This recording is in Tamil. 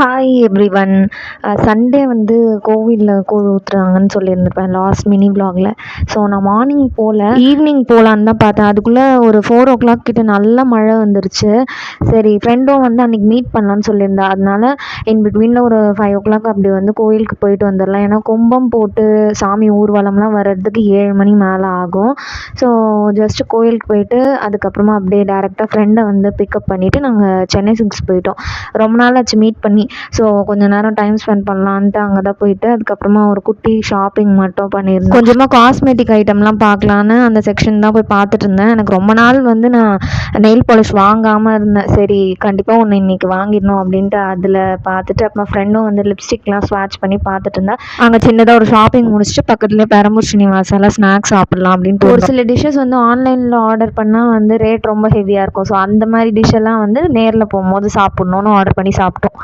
Hi everyone. சண்டே வந்து கோவிலில் கூழ் ஊற்றுறாங்கன்னு சொல்லியிருந்திருப்பேன் லாஸ்ட் மினி வ்ளாகில். ஸோ நான் மார்னிங் போகல, ஈவினிங் போகலான்னு தான் பார்த்தேன். அதுக்குள்ளே ஒரு 4 o'clock கிட்ட நல்ல மழை வந்துருச்சு. சரி, ஃப்ரெண்டும் வந்து அன்றைக்கி மீட் பண்ணலான்னு சொல்லியிருந்தா. அதனால இன் பிட்வீனில் ஒரு 5 o'clock அப்படி வந்து கோயிலுக்கு போயிட்டு வந்துடலாம். ஏன்னா கும்பம் போட்டு சாமி ஊர்வலம்லாம் வர்றதுக்கு 7 மணி மேலே ஆகும். ஸோ ஜஸ்ட்டு கோயிலுக்கு போயிட்டு அதுக்கப்புறமா அப்படியே டேரெக்டாக ஃப்ரெண்டை வந்து பிக்கப் பண்ணிவிட்டு நாங்கள் சென்னை சில்க்ஸ் போயிட்டோம். ரொம்ப நாள் ஆச்சு மீட் பண்ணி. ஸோ கொஞ்ச நேரம் டைம் ஸ்பெண்ட் பண்ணலான்ட்டு அங்கே தான் போயிட்டு அதுக்கப்புறமா ஒரு குட்டி ஷாப்பிங் மட்டும் பண்ணியிருந்தேன். கொஞ்சமாக காஸ்மெட்டிக் ஐட்டம்லாம் பார்க்கலான்னு அந்த செக்ஷன் தான் போய் பார்த்துட்டு இருந்தேன். எனக்கு ரொம்ப நாள் வந்து நான் நெயில் பாலிஷ் வாங்காமல் இருந்தேன். சரி, கண்டிப்பாக ஒன்று இன்றைக்கி வாங்கிடணும் அப்படின்ட்டு அதில் பார்த்துட்டு அப்புறம் ஃப்ரெண்டும் வந்து லிப்ஸ்டிக்லாம் ஸ்வாட்ச் பண்ணி பார்த்துட்டு இருந்தேன். அங்கே சின்னதாக ஒரு ஷாப்பிங் முடிச்சுட்டு பக்கத்துலேயே பெரம்பூர் ஸ்ரீனிவாசாவில் ஸ்நாக்ஸ் சாப்பிட்லாம் அப்படின்ட்டு ஒரு சில டிஷ்ஷஸ் வந்து ஆன்லைனில் ஆர்டர் பண்ணால் வந்து ரேட் ரொம்ப ஹெவியாக இருக்கும். ஸோ அந்த மாதிரி டிஷ்ஷெல்லாம் வந்து நேரில் போகும்போது சாப்பிட்ணுன்னு ஆர்டர் பண்ணி சாப்பிட்டோம்.